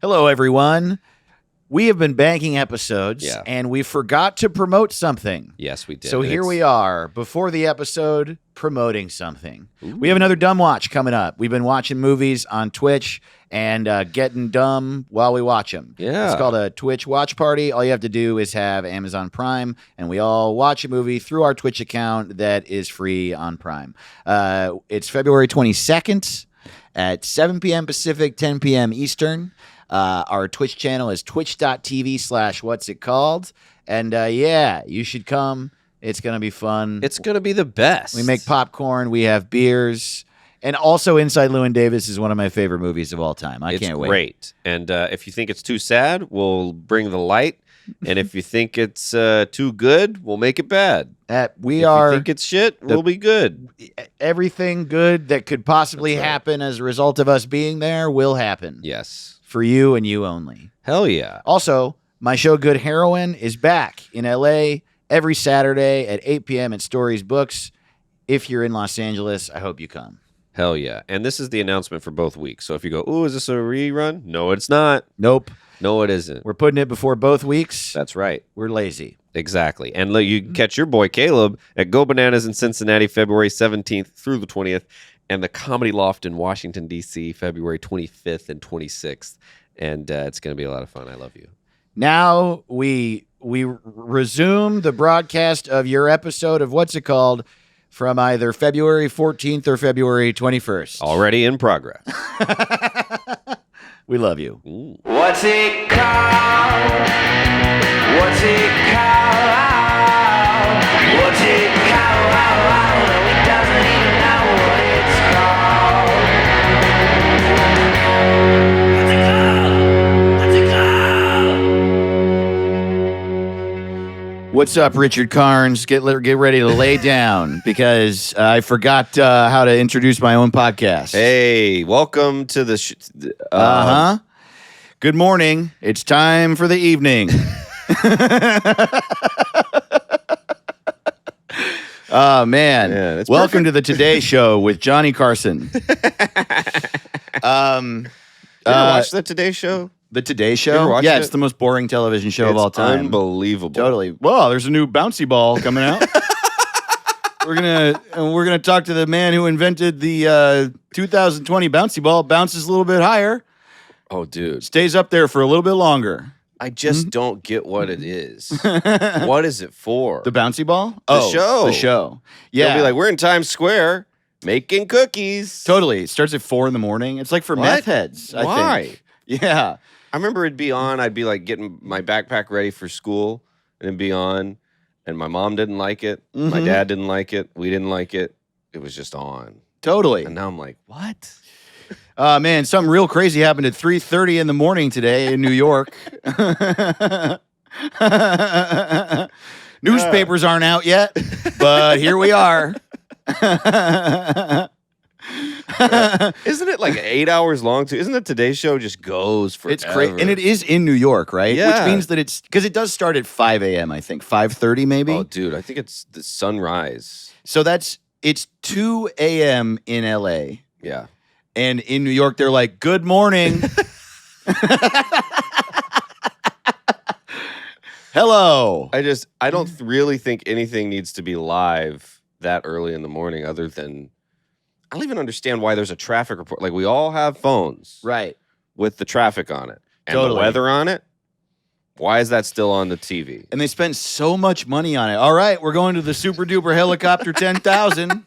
Hello, everyone. We have been banking episodes, Yeah. and we forgot to promote something. Yes, we did. So And here we are, before the episode, promoting something. We have Ooh. another Dumb Watch coming up. We've been watching movies on Twitch and getting dumb while we watch them. Yeah. It's called a Twitch watch party. All you have to do is have Amazon Prime, and we all watch a movie through our Twitch account that is free on Prime. It's February 22nd at 7 p.m. Pacific, 10 p.m. Eastern. Our Twitch channel is twitch.tv/what's it called. And yeah, you should come. It's going to be fun. It's going to be the best. We make popcorn. We have beers. And also Inside Llewyn Davis is one of my favorite movies of all time. I can't wait. It's great. And if you think it's too sad, we'll bring the light. And if you think it's too good, we'll make it bad. If you think it's shit, we'll be good. Everything good that could possibly happen as a result of us being there will happen. Yes. For you and you only. Hell yeah. Also, my show Good Heroin is back in LA every Saturday at 8 p.m. at Stories Books. If you're in Los Angeles, I hope you come. Hell yeah. And this is the announcement for both weeks. So if you go, ooh, is this a rerun? No, it's not. Nope. No, it isn't. We're putting it before both weeks. That's right. We're lazy. Exactly. And you can catch your boy Caleb at Go Bananas in Cincinnati, February 17th through the 20th. And the Comedy Loft in Washington, D.C., February 25th and 26th. And it's going to be a lot of fun. I love you. Now we resume the broadcast of your episode of What's It Called from either February 14th or February 21st. Already in progress. We love you. Ooh. What's it called? What's it called? What's it called? He doesn't even know what it's called. What's it called? What's it called? What's up, Richard Carnes? Get ready to lay down because I forgot how to introduce my own podcast. Hey, welcome to the... Good morning. It's time for the evening. Oh, man. Yeah, that's Welcome perfect. to the Today Show with Johnny Carson. You ever watch the Today Show? The Today You ever Show? watched Yeah, it? it's the most boring television show of all time. Unbelievable. Totally. Whoa, there's a new bouncy ball coming out. We're gonna talk to the man who invented the 2020 bouncy ball. Bounces a little bit higher, Oh, dude. stays up there for a little bit longer. I just don't get what it is. What is it for? The bouncy ball? show. The show. They'll Yeah. be like, we're in Times Square making cookies. Totally. It starts at 4 a.m. It's like for What? meth heads, I Why? think. Yeah. I remember it'd be on. I'd be like getting my backpack ready for school, and it'd be on. And my mom didn't like it. My Mhm. dad didn't like it. We didn't like it. It was just on. Totally. And now I'm like, what? Man, something real crazy happened at 3:30 in the morning today in New York. Newspapers aren't out yet, but here we are. Isn't it like 8 hours long too? Isn't the Today Show just goes forever? It's crazy, and it is in New York, right? Yeah. Which means that it's because it does start at 5 a.m. I think 5:30 maybe. Oh, dude, I think it's the sunrise. So it's 2 a.m. in L.A. Yeah. and in New York they're like, "Good morning." Hello. I don't really think anything needs to be live that early in the morning other than I don't even understand why there's a traffic report. Like we all have phones Right. with the traffic on it and Totally. the weather on it. Why is that still on the TV? And they spent so much money on it. All right, we're going to the super duper helicopter 10,000.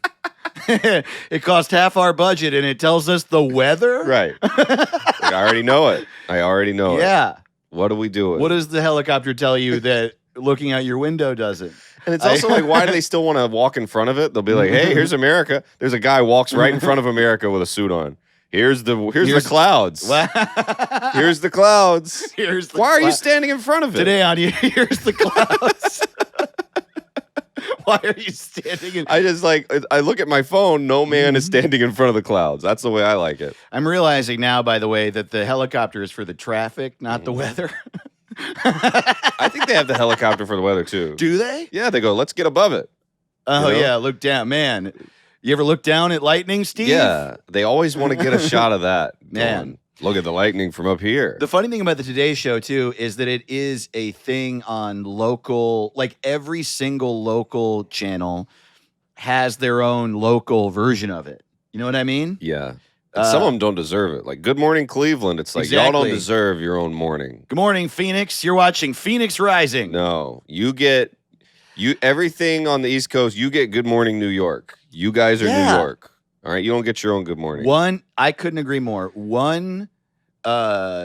It cost half our budget and it tells us the weather? Right. I already know it. Yeah. What do we do? What does the helicopter tell you that looking out your window doesn't? And it's also like, why do they still want to walk in front of it? They'll be like, hey, here's America. There's a guy walks right in front of America with a suit on. Here's the clouds. Here's the clouds. Here's the Why are you clou- standing in front of it? Today on Here's the Clouds. Why are you standing in... I look at my phone, no man is standing in front of the clouds. That's the way I like it. I'm realizing now, by the way, that the helicopter is for the traffic, not the weather. I think they have the helicopter for the weather too. Do they? Yeah, they go, let's get above it. Oh, You know? yeah, look down. Man, you ever look down at lightning, Steve? Yeah, they always want to get a shot of that. Man. going. Look at the lightning from up here. The funny thing about the Today Show, too, is that it is a thing on local, like every single local channel has their own local version of it. You know what I mean? Yeah. And some of them don't deserve it. Like Good Morning Cleveland. It's like, y'all don't Exactly. deserve your own morning. Good morning, Phoenix. You're watching Phoenix Rising. No, you get everything on the East Coast. You get Good Morning New York. You guys are New York. All right, you don't get your own Good Morning. I couldn't agree more. One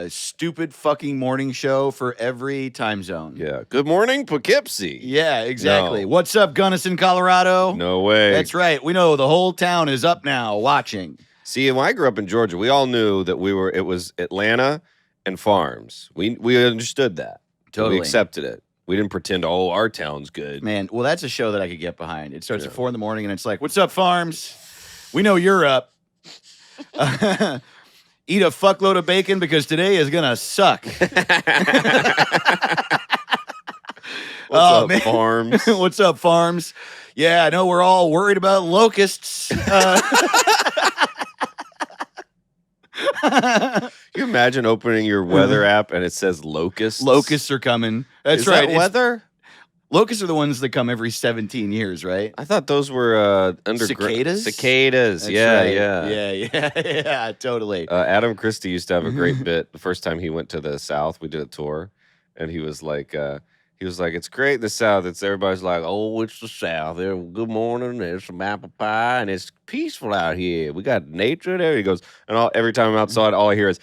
stupid fucking morning show for every time zone. Yeah. Good Morning Poughkeepsie. Yeah, exactly. No. What's up, Gunnison, Colorado? No way. That's right. We know the whole town is up now watching. See, when I grew up in Georgia, we all knew that it was Atlanta and farms. We understood that. Totally. We accepted it. We didn't pretend, oh, our town's good. Man, well, that's a show that I could get behind. It starts at 4 a.m. and it's like, what's up, farms? We know you're up. Eat a fuckload of bacon because today is going to suck. What's up, farms? What's up, farms? Yeah, I know we're all worried about locusts. Can you imagine opening your weather app and it says locusts? Locusts are coming. That's Is right. that weather? Locusts are the ones that come every 17 years, right? I thought those were Cicadas? Cicadas. That's Yeah, right. yeah. Yeah, totally. Adam Christie used to have a great bit. The first time he went to the South, we did a tour, and he was like, it's great, the South. Everybody's like, oh, it's the South. Good morning. There's some apple pie, and it's peaceful out here. We got nature there. He goes, and every time I'm outside, all I hear is,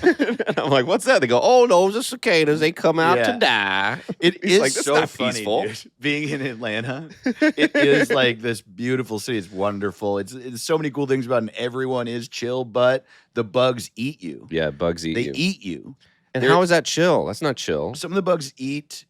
and I'm like, what's that? They go, oh, those are cicadas. They come out to die. It He's is like, that's so not funny, peaceful. dude. Being in Atlanta, it is like this beautiful city. It's wonderful. It's so many cool things about it, and everyone is chill, but the bugs eat you. Yeah, bugs eat They you. eat you. And how is that chill? That's not chill. Some of the bugs eat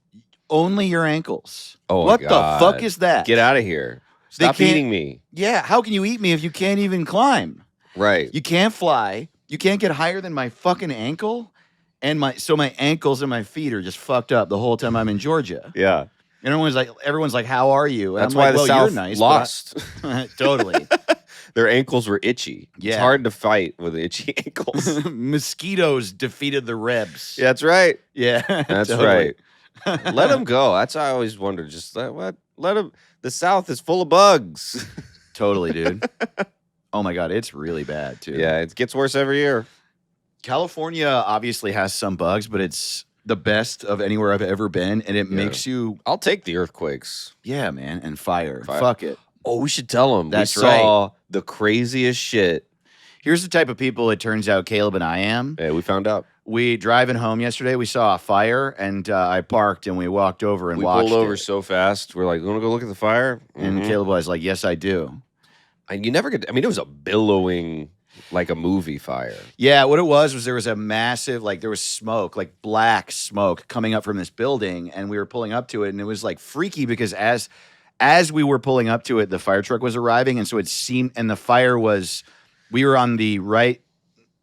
only your ankles. Oh, what my God. the fuck is that? Get out of here. Stop can't- eating me. Yeah, how can you eat me if you can't even climb? Right. You can't fly. You can't get higher than my fucking ankle. And my ankles and my feet are just fucked up the whole time I'm in Georgia. Yeah. And everyone's like, how are you? And That's I'm why like, the well, South you're nice. lost. Totally. Their ankles were itchy. It's Yeah. hard to fight with itchy ankles. Mosquitoes defeated the Rebs. Yeah, that's right. Yeah. That's totally. right. Let them go. That's what I always wondered. Just let them. The South is full of bugs. Totally, dude. Oh my God, it's really bad too. Yeah, it gets worse every year. California obviously has some bugs, but it's the best of anywhere I've ever been, and it makes you, I'll take the earthquakes. yeah, man, and fire. Fire. Fuck it. Oh, we should tell them. That's we saw the craziest shit. Here's the type of people it turns out Caleb and I am. Yeah, we found out. We driving home yesterday, we saw a fire, and I parked and we walked over and We watched pulled over it. so fast. We're like, "You want to go look at the fire?" And Mhm. Caleb was like, yes, I do. And you never get. I mean, it was a billowing, like a movie fire. Yeah, what it was there was a massive, like there was smoke, like black smoke coming up from this building, and we were pulling up to it, and it was like freaky because as we were pulling up to it, the fire truck was arriving, and so it seemed, and the fire was, we were on the right,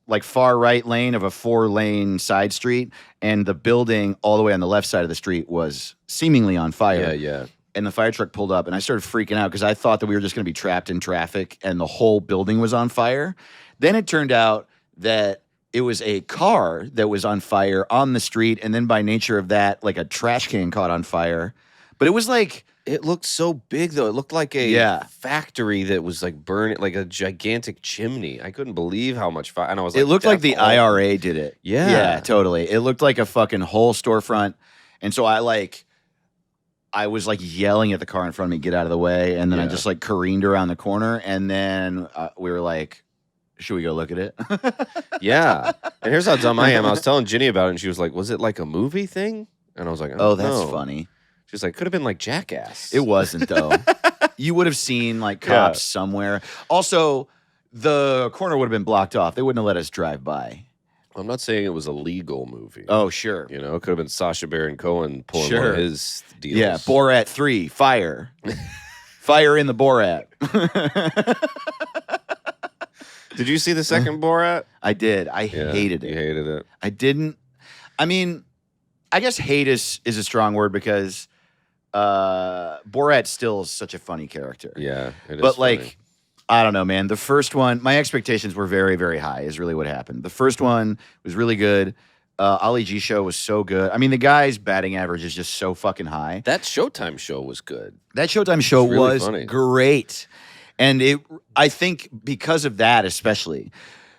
like far right lane of a 4-lane side street, and the building all the way on the left side of the street was seemingly on fire. Yeah, yeah. And the fire truck pulled up, and I started freaking out because I thought that we were just going to be trapped in traffic and the whole building was on fire. Then it turned out that it was a car that was on fire on the street, and then by nature of that, like a trash can caught on fire. But it was like, It looked so big, though. It looked like a Yeah. factory that was like burning, like a gigantic chimney. I couldn't believe how much fire. And I was like, it looked like the "That's all." IRA did it. Yeah. Yeah, totally. It looked like a fucking whole storefront. And so I was like yelling at the car in front of me, get out of the way. And then I Yeah. just like careened around the corner. And then we were like, should we go look at it? Yeah. And here's how dumb I am. I was telling Ginny about it, and she was like, "Was it like a movie thing?" And I was like, Oh, that's no. funny. She was like, "Could have been like Jackass." It wasn't though. You would have seen like cops somewhere. Also, the corner would have been blocked off. They wouldn't have let us drive by. I'm not saying it was a legal movie. Oh, sure. You know, it could have been Sacha Baron Cohen pulling one Sure. of his deals. Yeah, Borat 3, fire. Fire in the Borat. Did you see the second Borat? I did. I Yeah, hated You it. hated it. I didn't. I mean, I guess hate is a strong word because Borat still is such a funny character. Yeah, it is. But funny. like, I don't know, man. The first one, my expectations were very, very high, is really what happened. The first one was really good. Ali G show was so good. I mean, the guy's batting average is just so fucking high. That Showtime show was good. That Showtime show really was funny. great. And I think because of that, especially,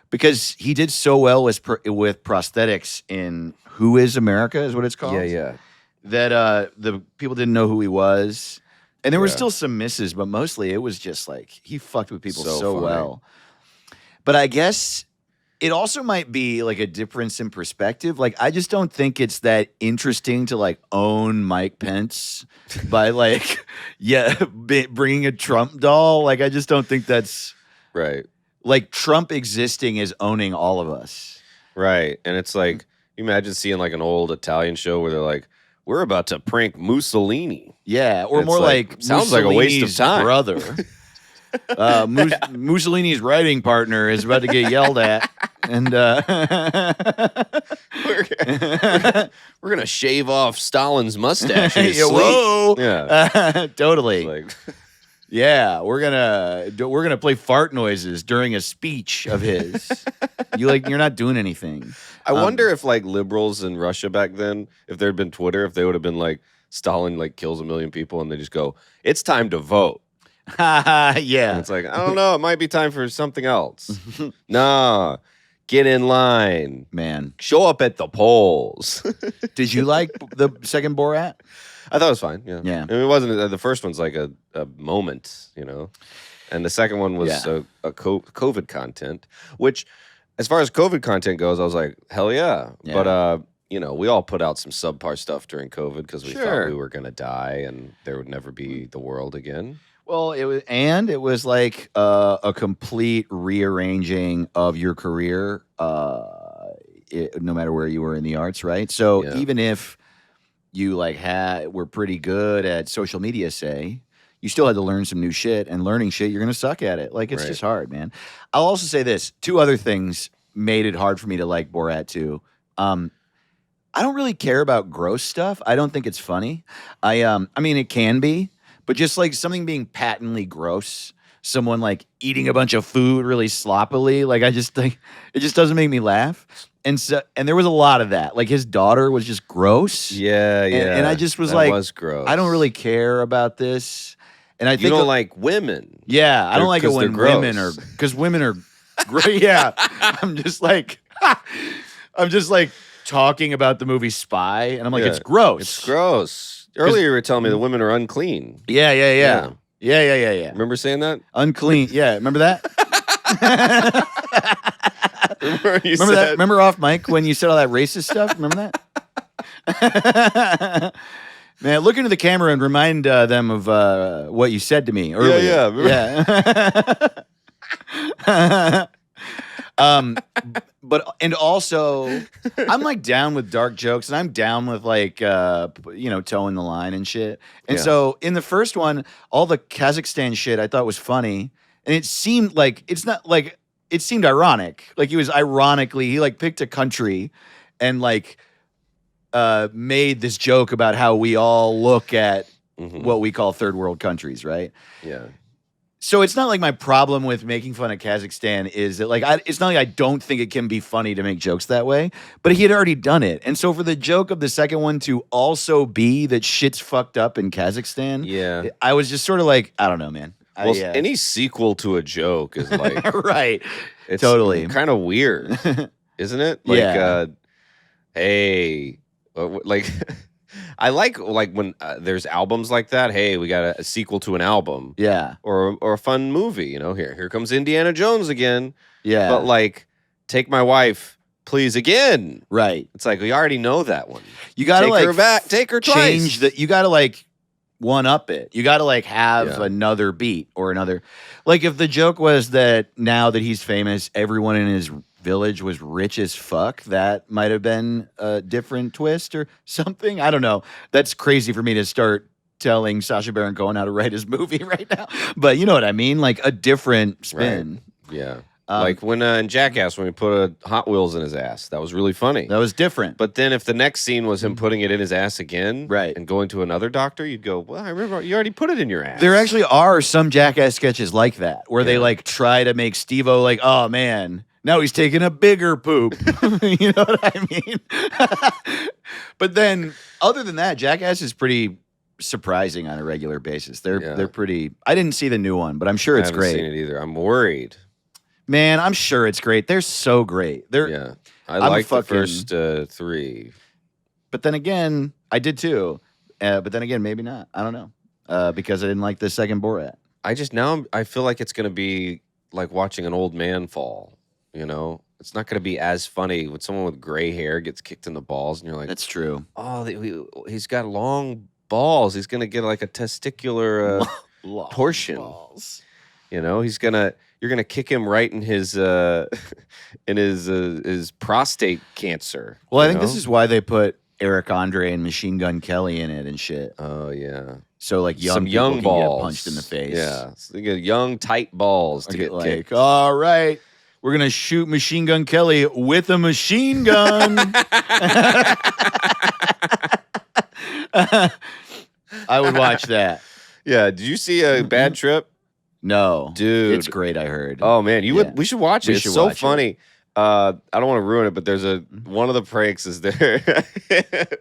because he did so well with prosthetics in Who Is America is what it's called. Yeah. That the people didn't know who he was. And there were Yeah. still some misses, but mostly it was just like he fucked with people So so funny. well. But I guess it also might be like a difference in perspective. Like I just don't think it's that interesting to like own Mike Pence by like bringing a Trump doll. Like I just don't think that's Right. like Trump existing is owning all of us. Right. And it's like, you imagine seeing like an old Italian show where they're like, we're about to prank Mussolini. Yeah, or It's more like, sounds like a waste of Mussolini's time. brother. Mussolini's writing partner is about to get yelled at, and We're going to shave off Stalin's mustache in his Yeah, sleep. whoa, Yeah. totally. Like, Yeah, we're gonna play fart noises during a speech of his. You're not doing anything. I wonder if like liberals in Russia back then, if there had been Twitter, if they would have been like, Stalin like kills 1 million people and they just go, it's time to vote. And Yeah, it's like, I don't know, it might be time for something else. Nah, get in line. man. Show up at the polls. Did you like the second Borat? I thought it was fine. Yeah. Yeah. I mean, it wasn't, the first one's like a moment, you know? And the second one was Yeah. a COVID content, which, as far as COVID content goes, I was like, hell yeah. Yeah. But, you know, we all put out some subpar stuff during COVID because we Sure. thought we were going to die and there would never be the world again. Well, it was like a complete rearranging of your career, no matter where you were in the arts, right? So Yeah. even if you like were pretty good at social media, say, you still had to learn some new shit, and learning shit, you're gonna suck at it. Like it's Right. just hard, man. I'll also say this: 2 other things made it hard for me to like Borat 2. I don't really care about gross stuff. I don't think it's funny. I mean, it can be. But just like something being patently gross, someone like eating a bunch of food really sloppily, like I just think it just doesn't make me laugh. And there was a lot of that. Like his daughter was just gross. Yeah, yeah. And I just was that like, was gross. I don't really care about this. And I You think don't like women. yeah, I don't like it 'cause when they're women are gross. because women are great. Yeah, I'm just like talking about the movie Spy, and I'm like, Yeah. it's gross. It's gross. Earlier you were telling me the women are unclean. Yeah. Yeah. Remember saying that? unclean? Yeah, remember that? Remember you Remember said, that? Remember off mic when you said all that racist stuff? Remember that? Man, look into the camera and remind them of what you said to me earlier. yeah, remember- Yeah. But and also, I'm like down with dark jokes, and I'm down with like towing the line and shit. And Yeah. so in the first one, all the Kazakhstan shit I thought was funny, and it seemed like it seemed ironic. Like he like picked a country and like made this joke about how we all look at Mhm. what we call third world countries, right? Yeah. So it's not like my problem with making fun of Kazakhstan is that like it's not like I don't think it can be funny to make jokes that way, but he had already done it. And so for the joke of the second one to also be that shit's fucked up in Kazakhstan, Yeah. I was just sort of like, I don't know, man. Well, any sequel to a joke is like right. it's Totally. kind of weird, isn't it? Like, Yeah. hey, like I like when there's albums like that. Hey, we got a sequel to an album, Yeah. or a fun movie. You know, here comes Indiana Jones again. Yeah. But like, Take My Wife, Please Again. right. It's like we already know that one. You got to Take like her back. Take her twice. change that. You got to like one up it. You got to like have Yeah. another beat or another. Like if the joke was that now that he's famous, everyone in his village was rich as fuck, that might have been a different twist or something. I don't know. That's crazy for me to start telling Sacha Baron Cohen how to write his movie right now. But you know what I mean? Like a different spin. Yeah. Like when in Jackass, when he put a Hot Wheels in his ass, that was really funny. That was different. But then if the next scene was him putting it in his ass again, Right. and going to another doctor, you'd go, well, I remember you already put it in your ass. There actually are some Jackass sketches like that, where they like try to make Steve-O like, oh man, now he's taking a bigger poop. You know what I mean? But then, other than that, Jackass is pretty surprising on a regular basis. They're pretty. I didn't see the new one, but I'm sure it's I haven't great. seen it either. I'm worried. Man, I'm sure it's great. They're so great. I like the first 3. But then again, I did too. But then again, maybe not. I don't know. Because I didn't like the second Borat. I feel like it's going to be like watching an old man fall. You know, it's not going to be as funny when someone with gray hair gets kicked in the balls, and you're like, That's true. oh, he's got long balls. He's going to get like a testicular torsion. Balls. You know, you're gonna kick him right in his prostate cancer. Well, I think this is why they put Eric Andre and Machine Gun Kelly in it and shit. Oh yeah. So like Some young balls can get punched in the face. Yeah, so they get young tight balls to get like, kicked. all right, we're gonna shoot Machine Gun Kelly with a machine gun. I would watch that. Yeah. Did you see a Bad Trip? No, Dude, it's great. I heard. Oh man, we should watch it. It's so funny. I don't want to ruin it, but there's one of the pranks is there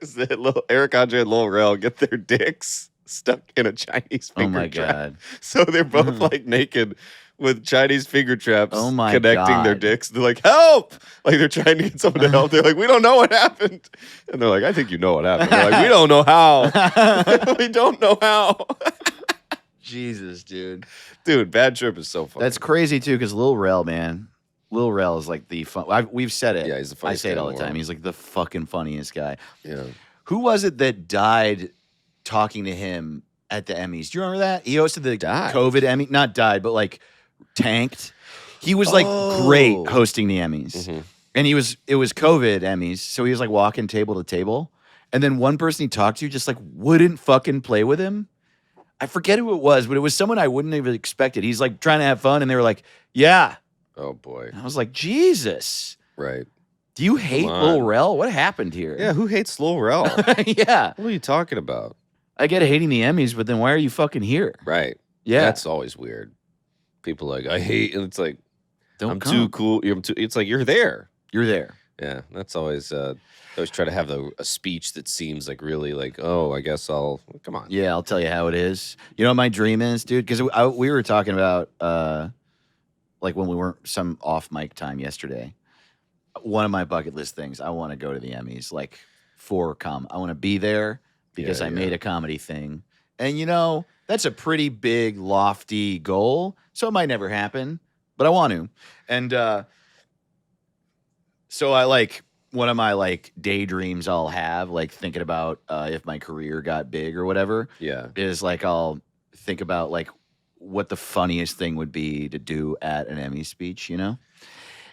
is that little Eric Andre and Lil Rel get their dicks stuck in a Chinese finger trap. God. So they're both like naked with Chinese finger traps connecting their dicks. They're like, help! Like they're trying to get someone to help. They're like, we don't know what happened. And they're like, I think you know what happened. They're like, we don't know how. We don't know how. Jesus, dude. Dude, Bad Trip is so funny. That's crazy too, because Lil Rel, man. Lil Rel is like the fun. We've said it. Yeah, he's the funniest I say it guy all in the the time. world. He's like the fucking funniest guy. Yeah. Who was it that died talking to him at the Emmys? Do you remember that? He hosted the COVID Emmy. Not died, but like tanked. He was like great hosting the Emmys. Mm-hmm. And it was COVID Emmys. So he was like walking table to table. And then one person he talked to just like wouldn't fucking play with him. I forget who it was, but it was someone I wouldn't have expected. He's like trying to have fun, and they were like, yeah. Oh, boy. And I was like, Jesus. Right. Do you hate Lil Rel? What happened here? Yeah, who hates Lil Rel? Yeah. What are you talking about? I get hating the Emmys, but then why are you fucking here? Right. Yeah. That's always weird. People are like, I hate, and it's like, Don't come. too cool. It's like, you're there. You're there. Yeah, that's always, I always try to have a speech that seems like really like, oh, I guess come on. Yeah, I'll tell you how it is. You know what my dream is, dude? Because we were talking about, like when we weren't some off mic time yesterday, one of my bucket list things, I want to go to the Emmys, like I want to be there because I made a comedy thing. And you know, that's a pretty big, lofty goal. So it might never happen, but I want to. And so I like, one of my like daydreams I'll have, like thinking about if my career got big or whatever, is like I'll think about like what the funniest thing would be to do at an Emmy speech, you know?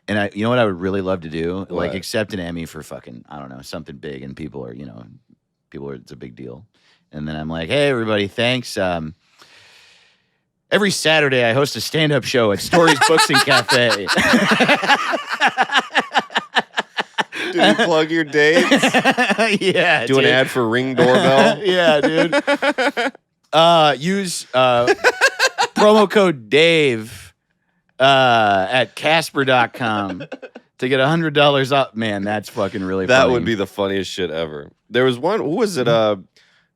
And you know what I would really love to do? What? Like accept an Emmy for fucking, I don't know, something big, and people are, it's a big deal. And then I'm like, hey everybody, thanks. Every Saturday I host a stand-up show at Stories Books and Cafe. Do you plug your dates? Yeah. Do an ad for Ring Doorbell? Yeah, dude. Use promo code Dave at Casper.com to get $100 off. Man, that's fucking really funny. That would be the funniest shit ever. There was one, who was it?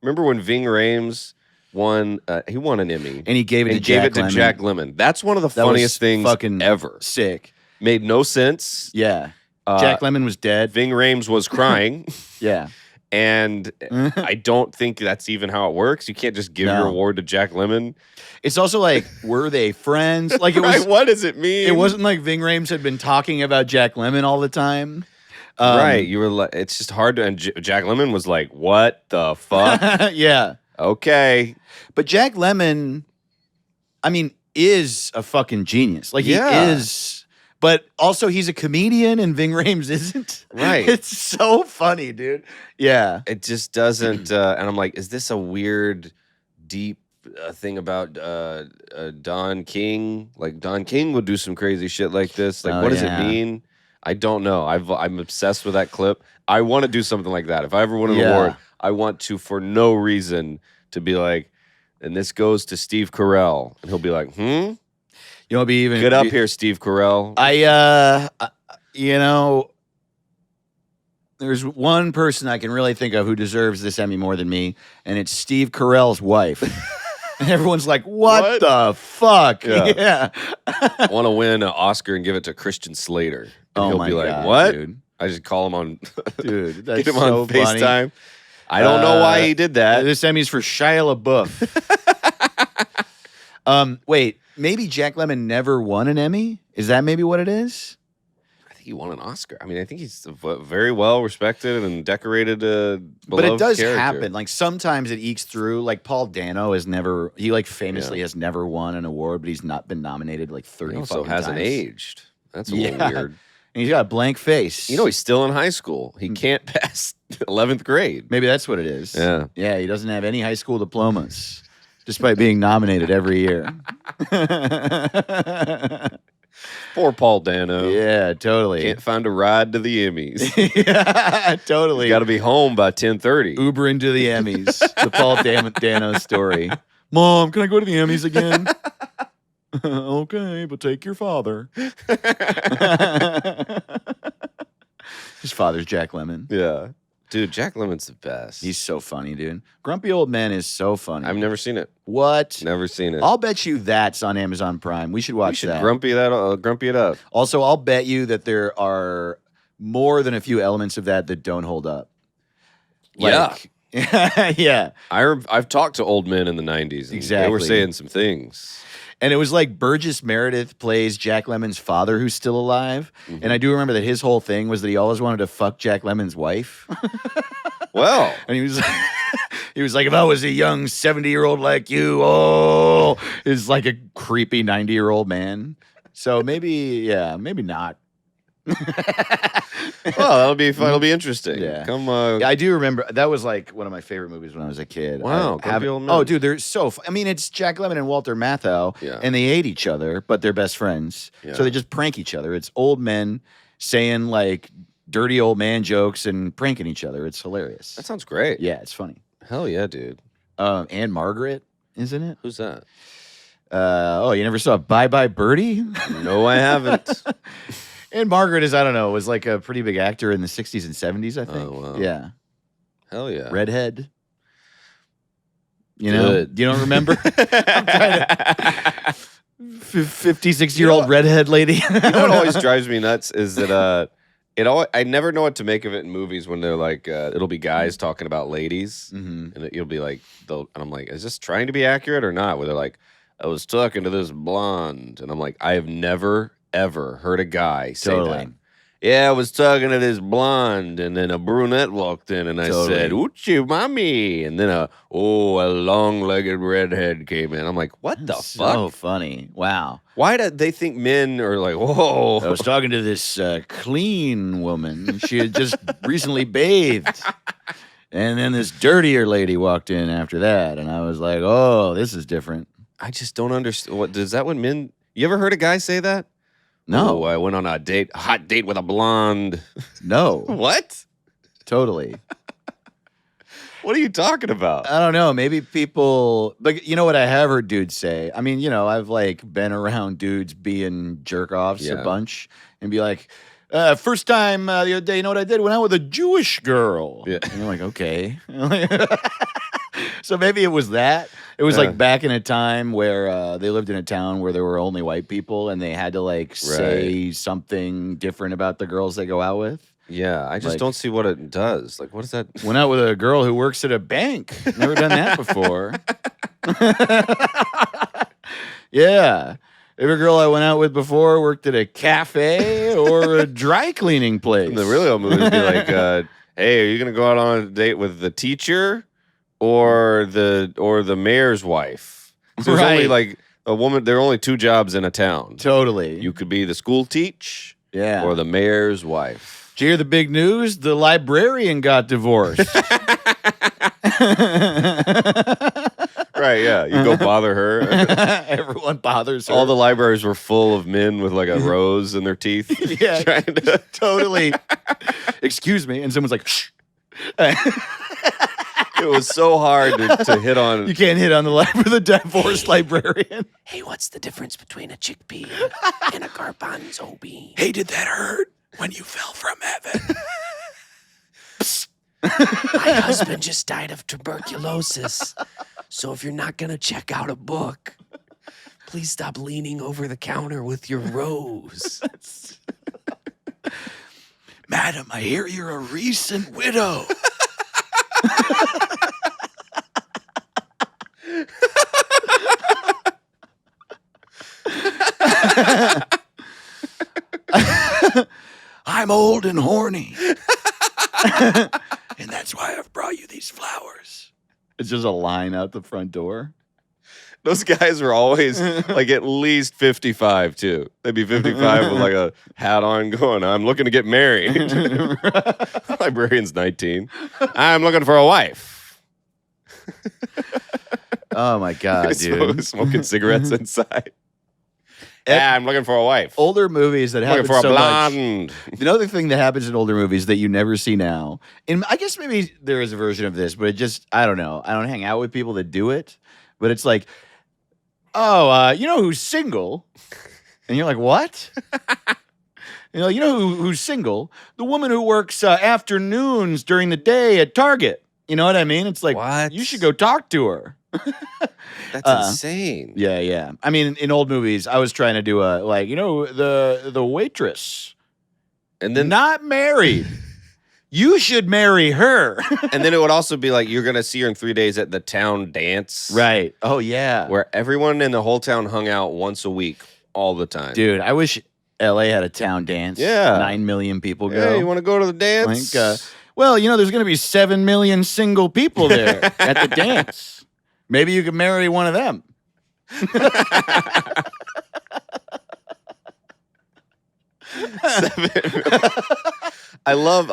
Remember when Ving Rhames won, he won an Emmy. And he gave it to Jack Lemon. Jack Lemmon. That's one of the funniest things fucking ever. Sick. Made no sense. Yeah. Jack Lemmon was dead. Ving Rhames was crying. Yeah. And I don't think that's even how it works. You can't just give your award to Jack Lemmon. It's also like, were they friends? Like it was. Right, what does it mean? It wasn't like Ving Rhames had been talking about Jack Lemmon all the time. Right. You were like, it's just hard to. And Jack Lemmon was like, what the fuck? Yeah. Okay. But Jack Lemmon, I mean, is a fucking genius. Like he is. But also, he's a comedian, and Ving Rhames isn't. Right. It's so funny, dude. Yeah. It just doesn't. And I'm like, is this a weird, deep a thing about Don King. Like Don King would do some crazy shit like this. Like, what does it mean? I don't know. I'm obsessed with that clip. I want to do something like that. If I ever win an award, I want to, for no reason, to be like, and this goes to Steve Carell, and he'll be like, You know, be even get up here, Steve Carell. You know, there's one person I can really think of who deserves this Emmy more than me, and it's Steve Carell's wife. And everyone's like, what the fuck? Yeah. Want to win an Oscar and give it to Christian Slater. And Oh he'll my be like, God, what? dude. I just call him on, Dude, that's get him so on funny. FaceTime. I don't know why he did that. This Emmy's for Shia LaBeouf. Wait, maybe Jack Lemmon never won an Emmy? Is that maybe what it is? I think he won an Oscar. I mean, I think he's very well respected and decorated. But it does character. happen. Like sometimes it ekes through. Like Paul Dano has never. He like famously has never won an award, but he's not been nominated like 30 He also fucking hasn't times. aged. That's a little weird. And he's got a blank face. You know, he's still in high school. He can't pass 11th grade. Maybe that's what it is. Yeah. Yeah, he doesn't have any high school diplomas, despite being nominated every year. Poor Paul Dano. Yeah, totally. Can't find a ride to the Emmys. Yeah, totally. He's got to be home by 10:30. Uber into the Emmys. The Paul Dano story. Mom, can I go to the Emmys again? Okay, but take your father. His father's Jack Lemmon. Yeah. Dude, Jack Lemmon's the best. He's so funny, dude. Grumpy Old Man is so funny. I've never seen it. What? Never seen it. I'll bet you that's on Amazon Prime. We should watch that. Grumpy it up. Also, I'll bet you that there are more than a few elements of that don't hold up. Like, yeah. I've talked to old men in the 90s. And Exactly. They were saying some things. And it was like Burgess Meredith plays Jack Lemmon's father who's still alive. Mm-hmm. And I do remember that his whole thing was that he always wanted to fuck Jack Lemmon's wife. Well. And he was like, if I was a young 70-year-old like you, is like a creepy 90-year-old man. So maybe not. Well, that'll be fun. It'll be interesting. Yeah. Come. Yeah, I do remember that was like one of my favorite movies when I was a kid. Wow, Grumpy Old Man. Oh, dude, they're so. I mean, it's Jack Lemmon and Walter Matthau, Yeah. and they hate each other, but they're best friends. Yeah. So they just prank each other. It's old men saying like dirty old man jokes and pranking each other. It's hilarious. That sounds great. Yeah, it's funny. Hell yeah, dude. And Margaret, isn't it? Who's that? You never saw Bye Bye Birdie? No, I haven't. And Margaret was like a pretty big actor in the 60s and 70s, I think. Oh, wow. Yeah. Hell yeah. Redhead. You know? Good. You don't remember? 56-year-old redhead lady. You know what always drives me nuts is that I never know what to make of it in movies when they're like it'll be guys talking about ladies and you'll be like and I'm like, is this trying to be accurate or not? Where they're like, I was talking to this blonde and I'm like, I have never ever heard a guy say that. Yeah, I was talking to this blonde, and then a brunette walked in, and I said, "Oochie, mommy," and then a long-legged redhead came in. I'm like, what the fuck? So funny. Wow. Why do they think men are like, whoa? I was talking to this clean woman. She had just recently bathed. And then this dirtier lady walked in after that, and I was like, oh, this is different. I just don't understand. What does that when men? You ever heard a guy say that? No. Oh, I went on a hot date with a blonde. No. What? Totally. What are you talking about? I don't know. Maybe people, like, you know what I have heard dudes say? I mean, you know, I've like been around dudes being jerk offs a bunch and be like, first time the other day, you know what I did? Went out with a Jewish girl. Yeah. And you're like, okay. So maybe it was that. It was like back in a time where they lived in a town where there were only white people and they had to like say something different about the girls they go out with. Yeah, I just Like- don't see what it does. Like, what is that? Went out with a girl who works at a bank. Never done that before. Yeah. Every girl I went out with before worked at a cafe or a dry cleaning place. The really old movie would be like, hey, are you gonna go out on a date with the teacher or the mayor's wife? So there's only like a woman. There are only two jobs in a town. Totally. You could be the school teach, Yeah. or the mayor's wife. Did you hear the big news? The librarian got divorced. Right. Right, yeah. You go bother her. Everyone bothers her. All the libraries were full of men with like a rose in their teeth. Yeah, trying to... totally. Excuse me. And someone's like, shh. It was so hard to hit on. You can't hit on the divorced librarian. Hey, what's the difference between a chickpea and a garbanzo bean? Hey, did that hurt when you fell from heaven? My husband just died of tuberculosis. So if you're not going to check out a book, please stop leaning over the counter with your rose. Madam, I hear you're a recent widow. I'm old and horny. And that's why I've brought you these flowers. It's just a line out the front door. Those guys were always like at least 55 too. They'd be 55 with like a hat on going, I'm looking to get married. Librarian's 19. I'm looking for a wife. Oh my God, dude. Smoking cigarettes inside. Yeah, I'm looking for a wife. Older movies that happen Looking for a so blonde. much. Another thing that happens in older movies that you never see now, and I guess maybe there is a version of this, but it just, I don't know. I don't hang out with people that do it, but it's like, oh, you know who's single? And you're like, what? You know who's single? The woman who works afternoons during the day at Target. You know what I mean? It's like, What? you should go talk to her. That's insane. Yeah. I mean, in old movies, I was trying to do the waitress, And then not married. You should marry her. and then it would also be like you're gonna see her in 3 days at the town dance. Right. Oh yeah. Where everyone in the whole town hung out once a week all the time. Dude, I wish LA had a town dance. Yeah. 9 million people go. Hey, you want to go to the dance? Well, there's going to be 7 million single people there at the dance. Maybe you could marry one of them. I love.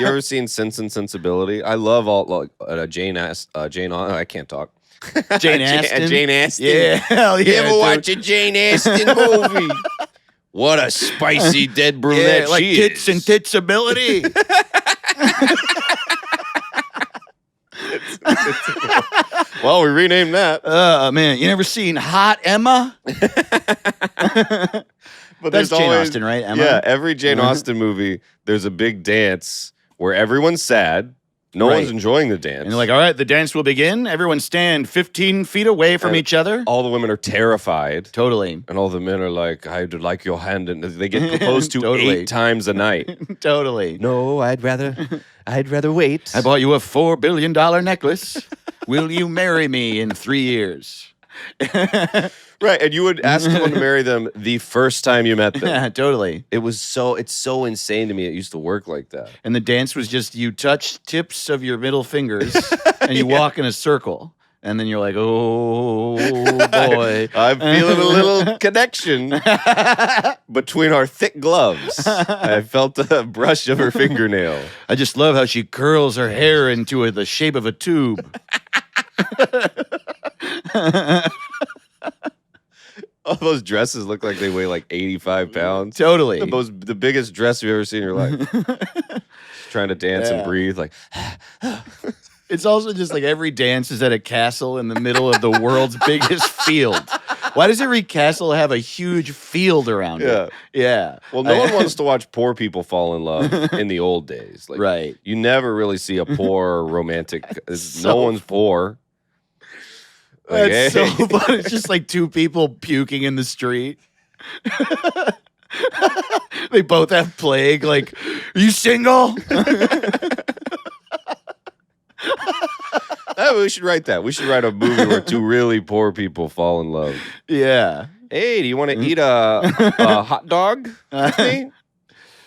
You ever seen Sense and Sensibility? I love all Jane. I can't talk. Jane Austen. Jane Austen. Yeah, hell yeah. You ever watch a Jane Austen movie? What a spicy dead brunette like she tits is. and titsability. Well, we renamed that. Oh, man. You never seen Hot Emma? But That's there's Jane always, Austen, right? Emma? Yeah, every Jane Austen movie, there's a big dance where everyone's sad. No Right. one's enjoying the dance. And they're like, all right, the dance will begin. Everyone stand 15 feet away from And each other. all the women are terrified. Totally. And all the men are like, I'd like your hand. And they get proposed to Totally. 8 times a night. Totally. No, I'd rather wait. I bought you a $4 billion necklace. Will you marry me in 3 years? Right. And you would ask someone to marry them the first time you met them. Yeah, totally. It's so insane to me. It used to work like that. And the dance was just you touch tips of your middle fingers and you walk in a circle. And then you're like, oh, boy. I'm feeling a little connection between our thick gloves. I felt a brush of her fingernail. I just love how she curls her hair into the shape of a tube. All those dresses look like they weigh like 85 pounds. Totally. The biggest dress you've ever seen in your life. Just trying to dance and breathe like. It's also just like every dance is at a castle in the middle of the world's biggest field. Why does every castle have a huge field around it? Yeah. Well, no one wants to watch poor people fall in love in the old days. Like, Right. You never really see a poor romantic. No one's poor. Like, That's hey. so fun. It's just like two people puking in the street. They both have plague. Like, are you single? Oh, we should write that. We should write a movie where two really poor people fall in love. Yeah. Hey, do you want to eat a hot dog with me?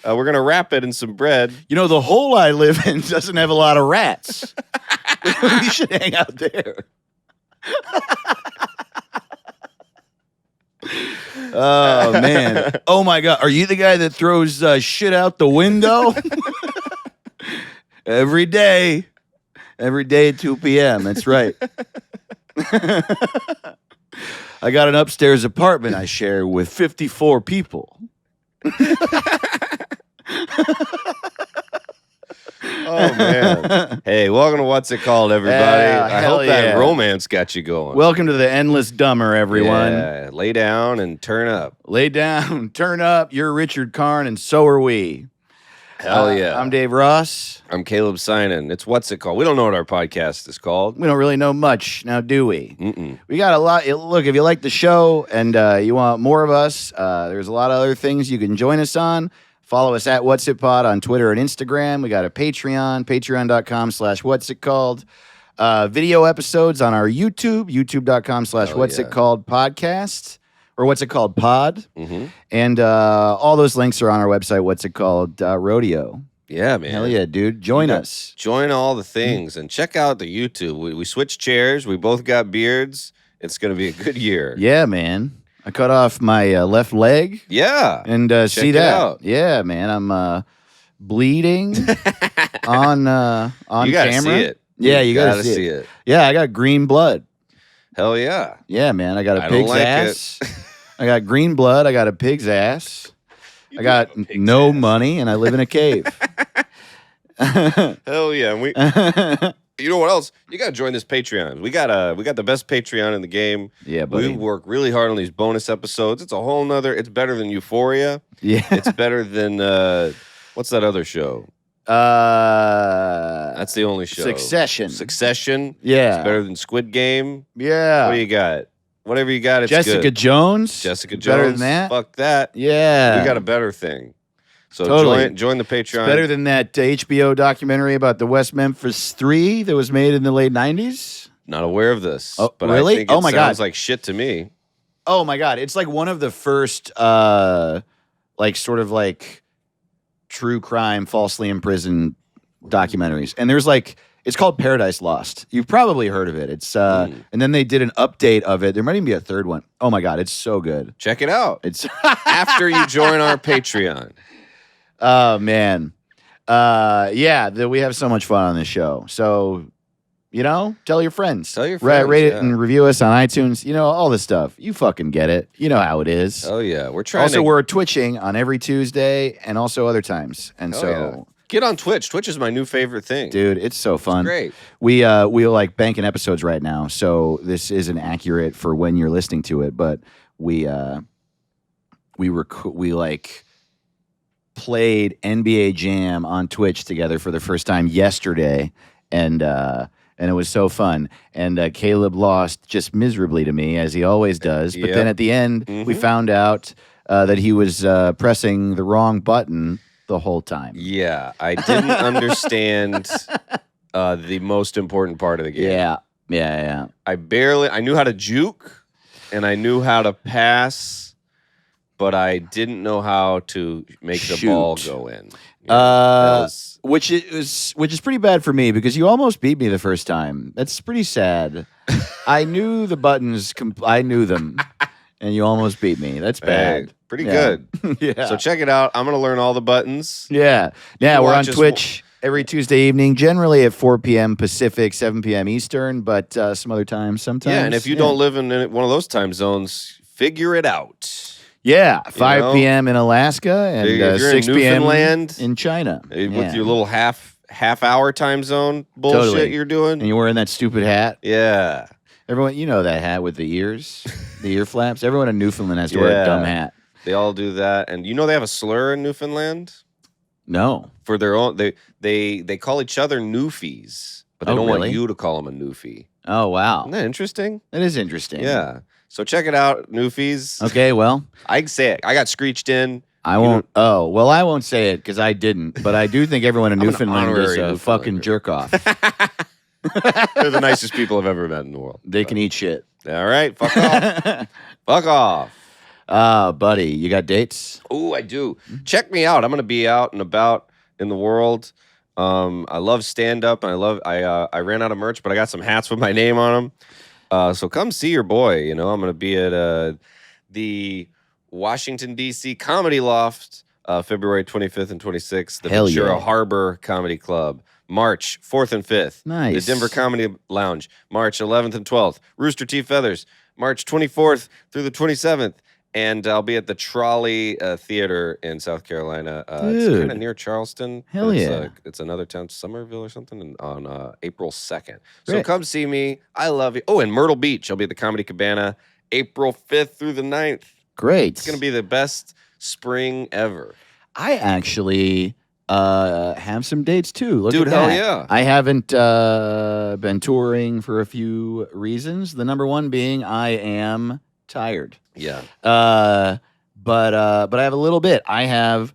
We're going to wrap it in some bread. The hole I live in doesn't have a lot of rats. We should hang out there. Oh, man. Oh, my God. Are you the guy that throws shit out the window? Every day. Every day at 2 p.m. That's right. I got an upstairs apartment I share with 54 people. Oh man! Hey, welcome to What's It Called, everybody. I hell hope that yeah. romance got you going. Welcome to the Endless Dumber, everyone. Yeah, lay down and turn up. Lay down, turn up. You're Richard Karn, and so are we. Hell yeah! I'm Dave Ross. I'm Caleb Sinan. It's What's It Called? We don't know what our podcast is called. We don't really know much now, do we? Mm-mm. We got a lot. Look, if you like the show and you want more of us, there's a lot of other things you can join us on. Follow us at What's It Pod on Twitter and Instagram. We got a Patreon, patreon.com/What's It Called. Video episodes on our YouTube, youtube.com/What's It Called podcast, or What's It Called pod. Mm-hmm. And all those links are on our website, What's It Called rodeo. Yeah, man. Hell yeah, dude. Join us. Join all the things and check out the YouTube. We switched chairs. We both got beards. It's going to be a good year. Yeah, man. I cut off my left leg. Yeah. And see it that? out. Yeah, man. I'm bleeding on You gotta camera. see it. Yeah, you gotta see it. Yeah, I got green blood. Hell yeah. Yeah, man. I got a I don't pig's like ass. I got green blood. I got a pig's ass. You I got do have a pig's no ass. money, and I live in a cave. Hell yeah. And you know what else? You got to join this Patreon. We got the best Patreon in the game. Yeah, We buddy. work really hard on these bonus episodes. It's a whole nother. It's better than Euphoria. Yeah. It's better than what's that other show? That's That's the only show. Succession. Succession. Yeah. It's better than Squid Game. Yeah. What do you got? Whatever you got, it's Jessica good. Jones. Jessica Jones. Better than that. Fuck that. Yeah. We got a better thing. So Totally. join the Patreon. Better than that HBO documentary about the West Memphis 3 that was made in the late 90s. Not aware of this. Oh, but really? I think Oh it my sounds God. like shit to me. Oh my God. It's like one of the first sort of like true crime, falsely imprisoned documentaries. And there's it's called Paradise Lost. You've probably heard of it. It's and then they did an update of it. There might even be a third one. Oh my God, it's so good. Check it out. It's After you join our Patreon. oh man. We have so much fun on this show. So, tell your friends. Tell your friends, Rate it yeah. and review us on iTunes. All this stuff. You fucking get it. You know how it is. Oh yeah, we're trying Also, to we're twitching on every Tuesday and also other times. And Oh, so, yeah. Get on Twitch. Twitch is my new favorite thing. dude, it's so fun. Great. We're like banking episodes right now, so this isn't accurate for when you're listening to it, but we played NBA Jam on Twitch together for the first time yesterday, and it was so fun. And Caleb lost just miserably to me, as he always does. But Yep. then at the end, we Mhm. found out that he was pressing the wrong button the whole time. Yeah, I didn't understand the most important part of the game. Yeah. I knew how to juke and I knew how to pass, but I didn't know how to make the ball Shoot. go in. That was- Which is pretty bad for me because you almost beat me the first time. That's pretty sad. I knew the buttons. I knew them, and you almost beat me. That's hey, bad. pretty Yeah. good. Yeah. So check it out. I'm going to learn all the buttons. Yeah. can We're on watch us- Twitch every Tuesday evening, generally at 4 p.m. Pacific, 7 p.m. Eastern, but some other times, sometimes. Yeah, and if you don't live in one of those time zones, figure it out. Yeah, 5 know? p.m. in Alaska and If you're 6 in p.m. Newfoundland, in China. with your little half hour time zone bullshit Totally. you're doing. And you're wearing that stupid hat. Yeah. Everyone, you know that hat with the ears, the ear flaps. Everyone in Newfoundland has to wear Yeah. a dumb hat. They all do that. And they have a slur in Newfoundland No. for their own they call each other Newfies, but they Oh, don't really? want you to call them a Newfie. Oh, wow. Isn't that interesting? That is interesting. Yeah. So check it out, Newfies. Okay, well, I can say it. I got screeched in. I won't. Oh, well, I won't say it because I didn't. But I do think everyone in I'm an Newfoundland is honorary a fucking Newfoundlander. jerk off. They're the nicest people I've ever met in the world. They can eat shit. All right, fuck off. Fuck off. Buddy, you got dates? Oh, I do. Check me out. I'm going to be out and about in the world. I love stand up, and I ran out of merch, but I got some hats with my name on them. So come see your boy. I'm going to be at the Washington D.C. Comedy Loft, February 25th and 26th, the Hell Ventura yeah. Harbor Comedy Club. March 4th and 5th. Nice. The Denver Comedy Lounge, March 11th and 12th. Rooster Teeth Feathers, March 24th through the 27th. And I'll be at the Trolley Theater in South Carolina. It's kind of near Charleston. Hell it's, yeah. It's another town, Somerville or something, on April 2nd. So Great. come see me. I love you. Oh, and Myrtle Beach. I'll be at the Comedy Cabana April 5th through the 9th. Great. It's going to be the best spring ever. I actually have some dates too. Look Dude, at hell that. yeah. I haven't been touring for a few reasons. The number one being I am tired. Yeah. But I have a little bit. I have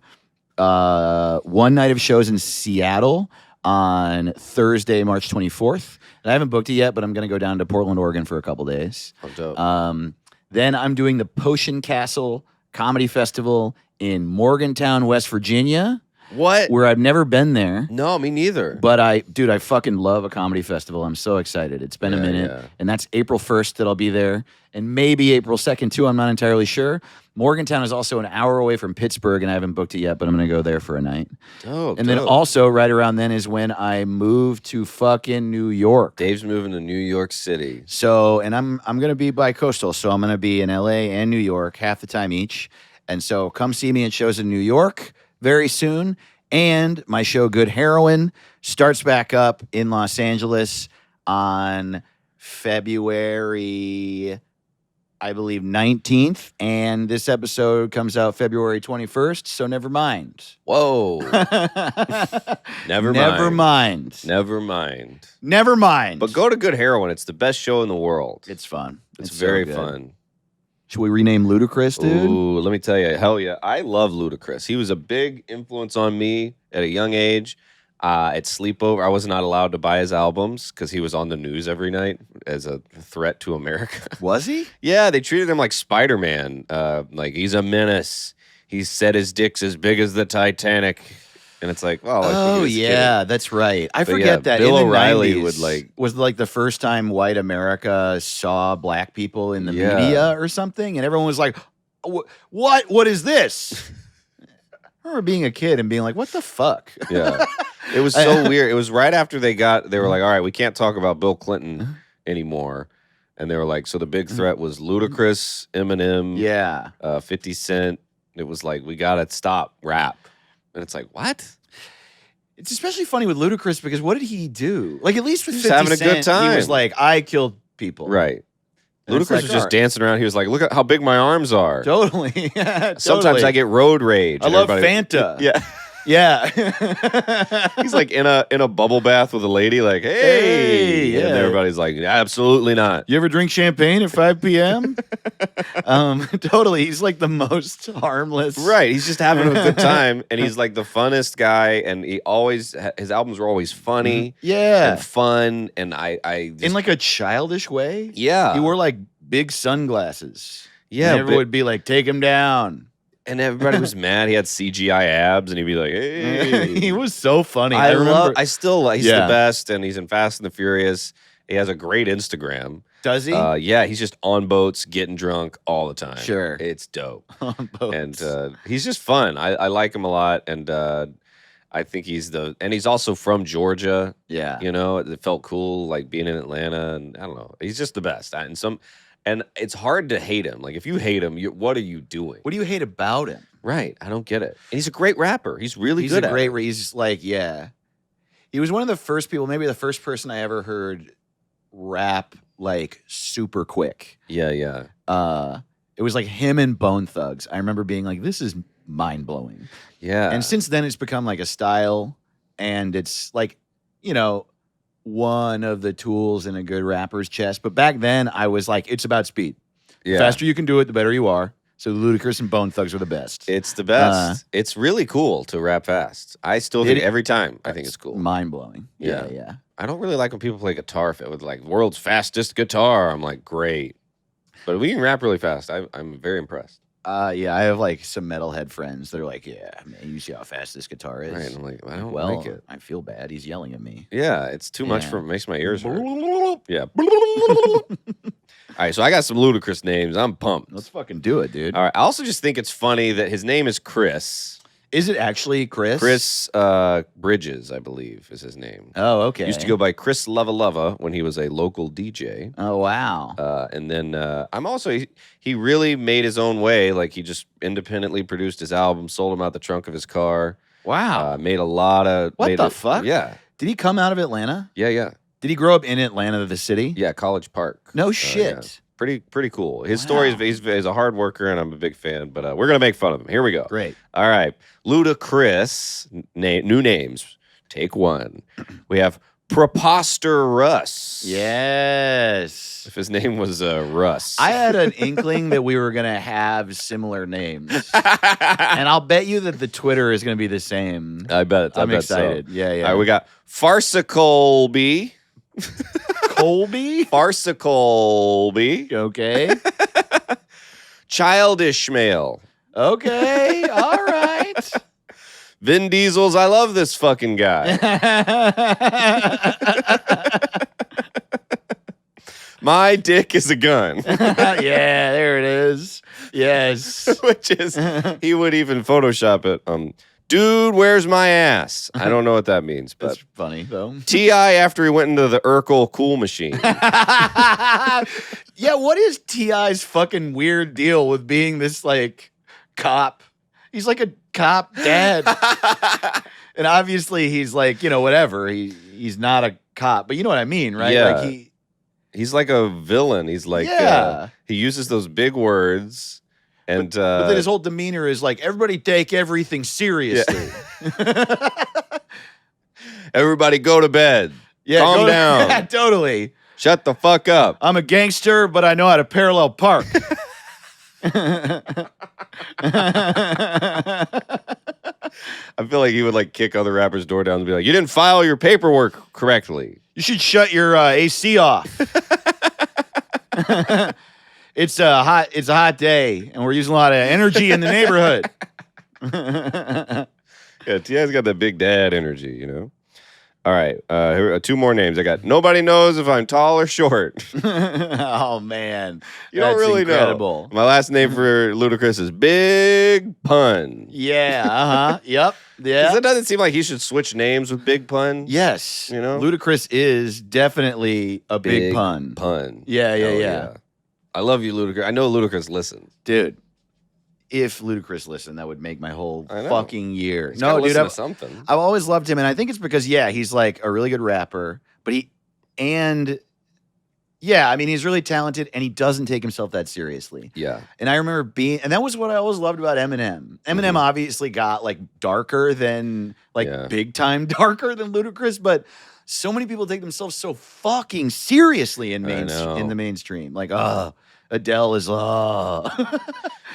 one night of shows in Seattle on Thursday, March 24th. And I haven't booked it yet, but I'm going to go down to Portland, Oregon for a couple days. Oh, dope. Then I'm doing the Potion Castle Comedy Festival in Morgantown, West Virginia, What? where I've never been there. No, me neither. But I fucking love a comedy festival. I'm so excited. It's been a Yeah, minute. yeah. And that's April 1st that I'll be there. And maybe April 2nd too. I'm not entirely sure. Morgantown is also an hour away from Pittsburgh, and I haven't booked it yet, but I'm going to go there for a night. Dope. And then dope. also right around then is when I move to fucking New York. Dave's moving to New York City. So, and I'm going to be bi-coastal. So I'm going to be in LA and New York half the time each. And so come see me at shows in New York very soon. And my show Good Heroin starts back up in Los Angeles on February, I believe, 19th. And this episode comes out February 21st. So never mind. Whoa. Never mind. Never mind. Never mind. Never mind. But go to Good Heroin. It's the best show in the world. It's fun. It's so very good. fun. Should we rename Ludacris, dude? Ooh, let me tell you. Hell yeah. I love Ludacris. He was a big influence on me at a young age. At sleepover, I was not allowed to buy his albums because he was on the news every night as a threat to America. Was he? Yeah, they treated him like Spider-Man. Like, he's a menace. He said his dick's as big as the Titanic. And it's like, well, Oh yeah, that's right. I But forget yeah, that. Bill in the O'Reilly 90s, would, like- was like the first time white America saw black people in the Yeah. media or something, and everyone was like, "What? What is this?" I remember being a kid and being like, "What the fuck?" Yeah. It was so weird. It was right after they were like, all right, we can't talk about Bill Clinton anymore. And they were like, so the big threat was Ludacris, Eminem, Yeah. 50 Cent. It was like, we got to stop rap. And it's like, what? It's especially funny with Ludacris because what did he do? Like at least with Just 50 having a good Cent, he time. was like, "I killed people." Right. And it's Ludacris like, was all just right. dancing around. He was like, look at how big my arms are. Totally. Yeah, Sometimes totally. I get road rage. I and love everybody- Fanta. Yeah. Yeah. He's like in a bubble bath with a lady, like, hey. Hey, yeah. And everybody's like, absolutely not. You ever drink champagne at 5 p.m.? Totally. He's like the most harmless. Right. He's just having a good time. And he's like the funnest guy. And he always, his albums were always funny Yeah. and fun. And I just, In like a childish way. yeah. He wore like big sunglasses. Yeah. And everyone would be like, take him down. and everybody was mad. He had CGI abs and he'd be like, hey. He was so funny. I remember. I still, he's Yeah. the best. And he's in Fast and the Furious. He has a great Instagram. Does he? Yeah, he's just on boats, getting drunk all the time. Sure. It's dope. On boats. And he's just fun. I like him a lot. And I think he's also from Georgia. yeah. You know, it felt cool like being in Atlanta. And I don't know. He's just the best. And it's hard to hate him. Like if you hate him, what are you doing? What do you hate about him? Right. I don't get it. And he's a great rapper. He's really He's good a at great. it. He's like, yeah. He was one of the first people, maybe the first person I ever heard rap like super quick. Yeah, yeah. It was like him and Bone Thugs. I remember being like, this is mind blowing. Yeah. And since then, it's become like a style, and it's like, you know, one of the tools in a good rapper's chest. But back then, I was like, it's about speed. yeah. The faster you can do it, the better you are. So Ludacris and Bone Thugs were the best. It's the best. It's really cool to rap fast. I still think every time I think it's cool. Mind blowing. Yeah. Yeah. I don't really like when people play guitar with like world's fastest guitar. I'm like, great. But we can rap really fast. I'm very impressed. Yeah. I have like some metalhead friends. They're like, yeah, man, you see how fast this guitar is. Right. And I'm like, I don't Well, like it. I feel bad. He's yelling at me. Yeah, it's too much Yeah. it makes my ears hurt. Yeah. All right, so I got some Ludacris names. I'm pumped. Let's fucking do it, dude. All right. I also just think it's funny that his name is Chris. Is it actually Chris? Chris Bridges, I believe, is his name. Oh, okay. Used to go by Chris Lava when he was a local DJ. Oh, wow. And then I'm also he really made his own way. Like he just independently produced his album, sold them out the trunk of his car. Wow. Made a lot of fuck? Yeah. Did he come out of Atlanta? Yeah. Did he grow up in Atlanta, the city? Yeah, College Park. No Yeah. shit. Pretty cool. His Wow. story is he's a hard worker, and I'm a big fan. But we're gonna make fun of him. Here we go. Great. All right, Ludacris. New names. Take one. We have Preposterous. Yes. If his name was Russ. I had an inkling that we were going to have similar names. And I'll bet you that the Twitter is going to be the same. I bet. I'm bet excited. So. Yeah. All right, we got Farcicolby. Colby? Farcicolby. Okay. Childish Male. Okay. All right. Vin Diesel's I love this fucking guy. My dick is a gun. Yeah, there it is. Yes. Which is, he would even Photoshop it. Dude, where's my ass? I don't know what that means, but That's funny, though. T.I. after he went into the Urkel cool machine. Yeah, what is T.I.'s fucking weird deal with being this, like, cop? He's like a cop dad. And obviously he's like, whatever. He's not a cop, but you know what I mean, right? Yeah. Like He's like a villain. He's like, Yeah. He uses those big words. And but then his whole demeanor is like, everybody take everything seriously. Everybody go to bed. Yeah, Calm down. Yeah, totally. Shut the fuck up. I'm a gangster, but I know how to parallel park. I feel like he would like kick other rappers' door down and be like, "You didn't file your paperwork correctly. You should shut your AC off. It's a hot day, and we're using a lot of energy in the neighborhood." Yeah, T.I.'s got that big dad energy, All right, here are two more names. I got nobody knows if I'm tall or short. Oh man, You don't that's really incredible. know. My last name for Ludacris is Big Pun. Yeah. Yep. 'Cause Yeah. it doesn't seem like he should switch names with Big Pun. Yes. You know? Ludacris is definitely a big pun. Pun. Yeah. Hell Yeah. I love you, Ludacris. I know Ludacris listens. Dude. If Ludacris listened, that would make my whole I know. fucking year. He's gotta No, dude, listen I've, to something. I've always loved him, and I think it's because he's like a really good rapper, but he's really talented, and he doesn't take himself that seriously. Yeah. And I remember and that was what I always loved about Eminem. Eminem obviously got like darker than big time darker than Ludacris, but so many people take themselves so fucking seriously in the mainstream. Like, Adele is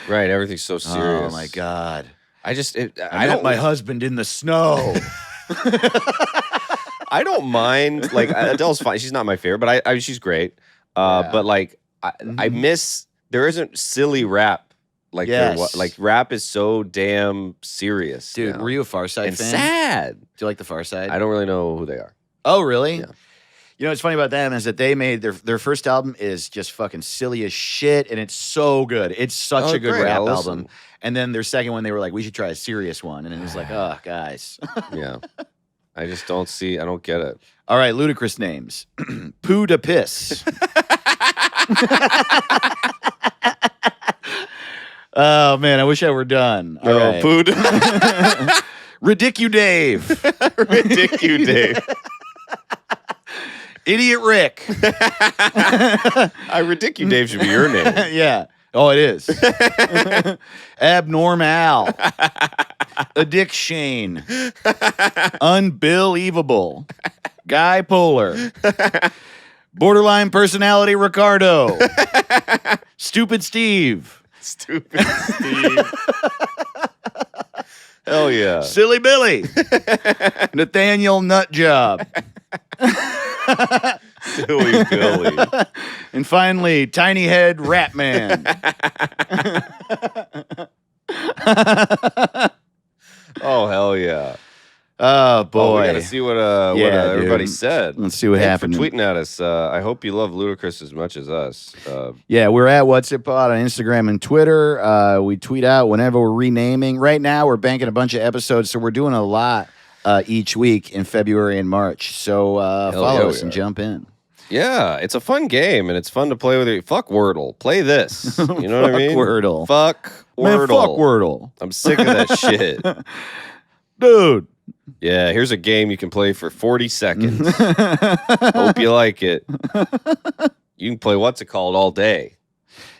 Right, everything's so serious. Oh my god. I met my husband in the snow. I don't mind. Like Adele's fine. She's not my favorite, but I she's great. But like I miss there isn't silly rap like there was. Like rap is so damn serious. Dude, now. were you a Farside and fan? sad. Do you like the Farside? I don't really know who they are. Oh, really? Yeah. You know what's funny about them is that they made their first album is just fucking silly as shit, and it's so good. It's such a good great. rap I'll album. listen. And then their second one, they were like, we should try a serious one. And it was like, oh, guys. Yeah. I just don't get it. All right, Ludacris names. Poo to piss. Oh, man, I wish I were done. All right. Food. Ridicu Dave. Ridicu Dave. Idiot Rick. Ridicu Dave should be your name. Yeah. Oh, it is. Abnormal. Addict Shane. Unbelievable. Guy Polar. Borderline personality Ricardo. Stupid Steve. Stupid Steve. Hell yeah. Silly Billy. Nathaniel Nutjob. Silly Billy. And finally, Tiny Head Rat Man. Oh, hell yeah. Oh Oh, we boy. got to see what Yeah, everybody dude. said. Let's see what Thanks happened. for tweeting at us. I hope you love Ludacris as much as us. Yeah, we're at What's It Pod on Instagram and Twitter. We tweet out whenever we're renaming. Right now, we're banking a bunch of episodes, so we're doing a lot each week in February and March. So follow yeah, us we and are. jump in. Yeah, it's a fun game, and it's fun to play with it. Fuck Wordle. Play this. You know what I Fuck mean? Wordle. Fuck Wordle. Man, fuck Wordle. I'm sick of that shit. Dude. Yeah, here's a game you can play for 40 seconds. Hope you like it. You can play what's it called all day.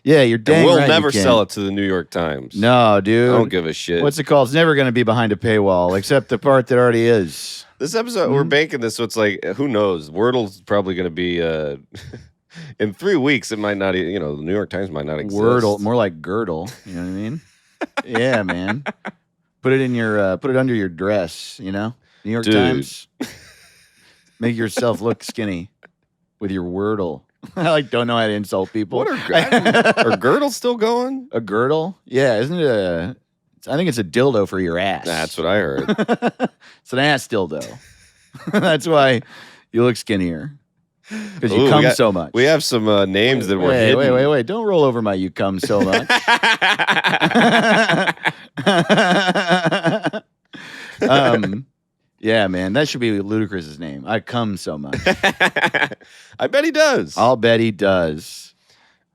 Yeah, you're dang And we'll right you never can. sell it to the New York Times. No, I dude. don't give a shit. What's it called? It's never going to be behind a paywall, except the part that already is. This episode, we're banking this, so it's like, who knows? Wordle's probably going to be, in 3 weeks, it might not, the New York Times might not exist. Wordle, more like girdle. You know what I mean? Yeah, man. Put it in your, put it under your dress. You know, New York Dude. Times. Make yourself look skinny with your Wordle. I don't know how to insult people. What are girdles still going? A girdle? Yeah, isn't it a? I think it's a dildo for your ass. That's what I heard. It's an ass dildo. That's why you look skinnier. Because you Ooh, come so much. We have some names that were hidden. Wait. Don't roll over my you come so much. Yeah, man. That should be Ludacris's name. I come so much. I bet he does. I'll bet he does.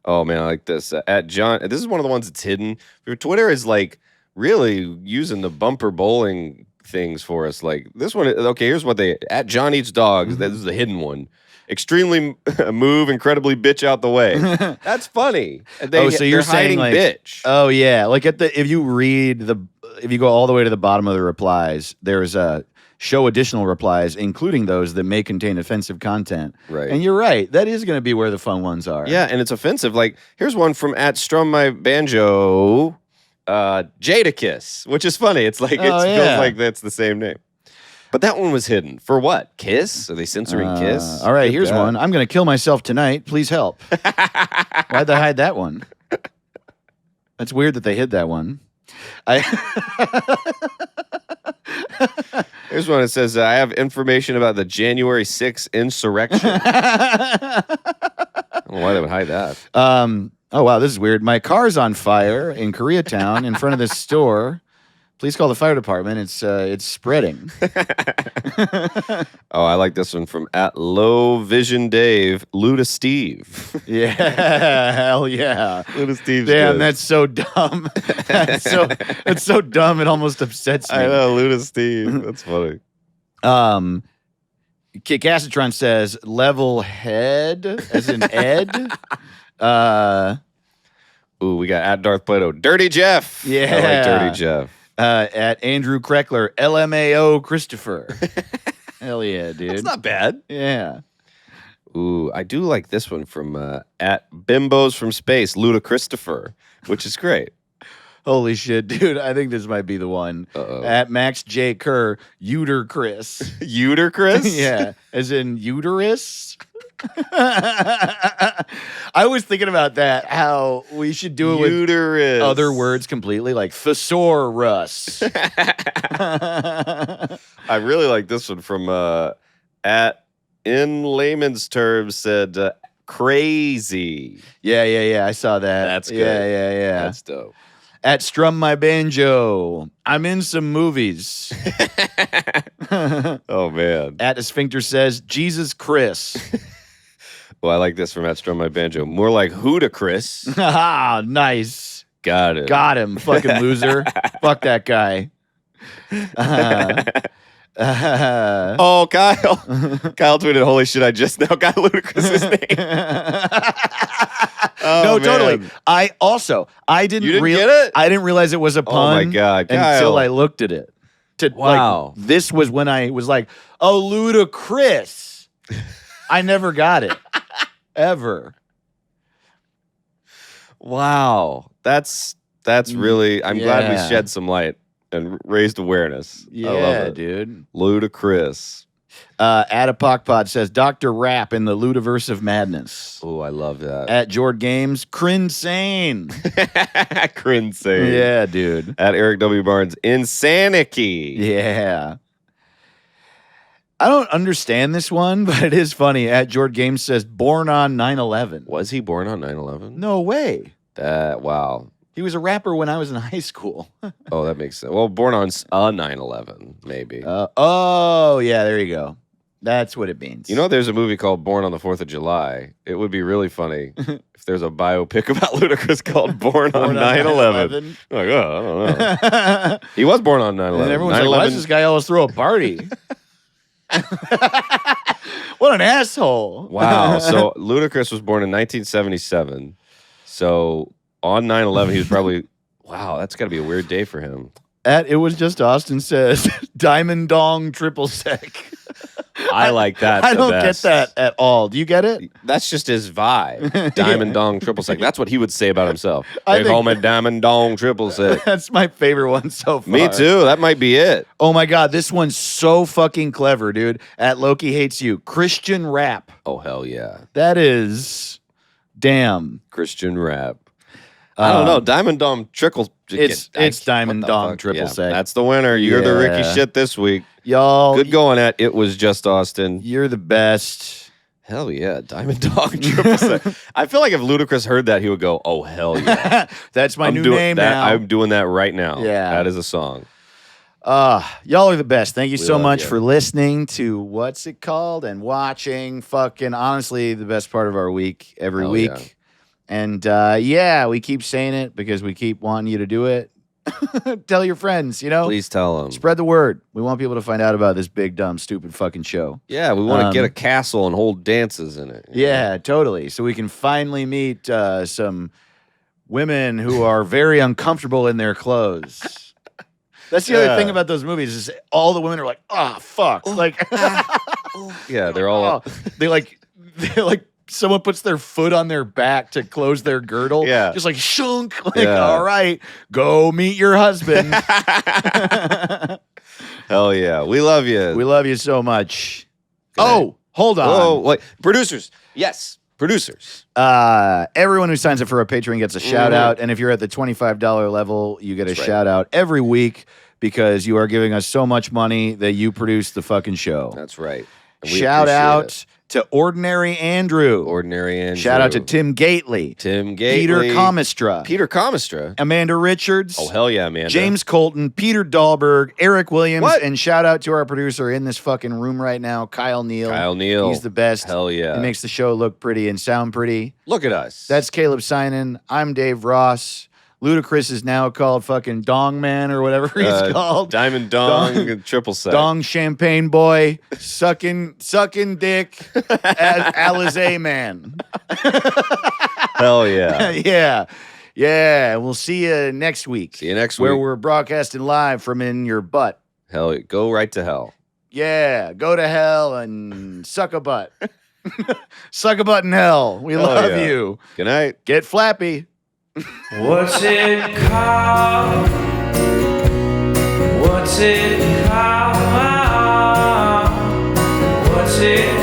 Oh man, I like this. At John, this is one of the ones that's hidden. Your Twitter is like really using the bumper bowling things for us. Like this one, okay, here's what they at John Eats Dogs. This is the hidden one. Extremely move, incredibly bitch out the way. That's funny. So They're you're saying hiding like, bitch. Oh yeah, like if you go all the way to the bottom of the replies, there's show additional replies, including those that may contain offensive content. Right. And you're right. That is going to be where the fun ones are. Yeah, and it's offensive. Like, here's one from at Strum My Banjo, Jadakiss, which is funny. It's like, it feels like that's the same name. But that one was hidden. For what? Kiss? Are they censoring Kiss? All right, Good here's God. one. I'm going to kill myself tonight. Please help. Why'd they hide that one? That's weird that they hid that one. Here's one that says, I have information about the January 6th insurrection. I don't know why they would hide that. Oh, wow, this is weird. My car's on fire in Koreatown in front of this store. Please call the fire department. It's spreading. Oh, I like this one from at Low Vision Dave, Luda Steve. Yeah, hell yeah. Luda Steve's Damn, good. that's so dumb. That's so dumb. It almost upsets me. I know, Luda Steve. That's funny. Cassitron says level head as in Ed. Ooh, we got at Darth Plato, Dirty Jeff. Yeah. I like Dirty Jeff. At Andrew Kreckler, LMAO Christopher. Hell yeah, dude. It's not bad. Yeah. Ooh, I do like this one from at Bimbos from Space, Luda Christopher, which is great. Holy shit, dude. I think this might be the one. Uh-oh. At Max J. Kerr, Uter Chris. Uter Chris? Yeah, as in uterus. I was thinking about that, how we should do it with Uterus. other words completely, like thesaurus. I really like this one from at in layman's terms said crazy. Yeah. I saw that. That's good. Yeah. That's dope. At Strum My Banjo, I'm in some movies. Oh man. At the Sphincter says, Jesus Chris. Well, I like this from at Strum My Banjo. More like Ludacris. Ah, nice. Got it. Got him, fucking loser. Fuck that guy. Oh, Kyle. Kyle tweeted, holy shit, I just now got Ludacris's name. Oh, No, man. totally. I didn't You didn't get it? I didn't realize it was a Oh, pun my God, until Kyle. I looked at it. Wow. This was when I was like, oh, Ludacris. I never got it. Ever. Wow. That's really, I'm glad we Yeah. shed some light and raised awareness. I love Yeah, it. dude. Ludacris. Adapocpod says Dr. Rap in the Ludiverse of Madness. Oh, I love that. At Jord Games, Crinsane. Crinsane. Yeah, dude. At Eric W. Barnes, Insanity. Yeah. understand this one, but it is funny. At Jord Games says, born on 9/11. Was he born on 9/11? No way. Wow. He was a rapper when I was in high school. Oh, that makes sense. Well, born on a 9/11, maybe. Oh, yeah, there you go. That's what it means. You know, there's a movie called Born on the 4th of July. It would be really funny if there's a biopic about Ludacris called Born on 9/11. Like, oh, I don't know. He was born on 9/11. And everyone's like, why does this guy always throw a party? What an asshole. Wow. So Ludacris was born in 1977. So on 9/11, he was probably, wow, that's got to be a weird day for him. It was just Austin says, Diamond Dong Triple Sec. I like that. I the don't best. get that at all. Do you get it? That's just his vibe. Diamond Dong Triple Sec. That's what he would say about himself. I They think- call me Diamond Dong Triple Sec. That's my favorite one so far. Me too. That might be it. Oh my God, this one's so fucking clever, dude. At Loki Hates You. Christian rap. Oh, hell yeah. That is damn. Christian rap. I don't know. Diamond Dong Triple. It's Diamond what the Dong fuck? Triple Sec. That's the winner. You're the Ricky Yeah. shit this week. Y'all, Good going at It Was Just Austin. you're the best. Hell yeah. Diamond Dong Triple Sec. I feel like if Ludacris heard that, he would go, oh, hell yeah. That's my I'm new doing name that, now. I'm doing that right now. Yeah. That is a song. Y'all are the best. Thank you We so love much you. for listening to what's it called and watching. Fucking honestly, the best part of our week every Hell week. yeah. And yeah, we keep saying it because we keep wanting you to do it. Tell your friends, you know? Please tell him. Spread the word. We want people to find out about this big, dumb, stupid fucking show. Yeah, we want to get Um, a castle and hold dances in it. Yeah, totally. So we can finally meet some women who are very uncomfortable in their clothes. That's the other Yeah. thing about those movies is all the women are like, oh, fuck. Like, Yeah, they're all. they're like, someone puts their foot on their back to close their girdle. Yeah. Just like shunk. Like, Yeah. all right, go meet your husband. Hell yeah. We love you. We love you so much. Good Oh, hold on. Oh, wait. Producers. Yes. Producers. Everyone who signs up for a Patreon gets a shout out. And if you're at the $25 level, you get a That's right. shout out every week because you are giving us so much money that you produce the fucking show. That's right. And we Shout appreciate out it. to Ordinary Andrew. Ordinary Andrew. Shout out to Tim Gately. Tim Gately. Peter Comistra. Peter Comistra. Amanda Richards. Oh, hell yeah, man. James Colton, Peter Dahlberg, Eric Williams, What? and shout out to our producer in this fucking room right now, Kyle Neal. Kyle Neal. He's the best. Hell yeah. He makes the show look pretty and sound pretty. Look at us. That's Caleb Sinan. I'm Dave Ross. Ludacris is now called fucking Dong Man or whatever he's called. Diamond Dong, Triple Sec. Dong Champagne Boy, sucking dick as Alizé Man. Hell yeah. Yeah. Yeah. We'll see you next week. See you next Where week. we're broadcasting live from in your butt. Hell, go right to hell. Yeah. Go to hell and suck a butt. Suck a butt in hell. We Hell love yeah. you. Good night. Get flappy. What's it called? What's it called? What's it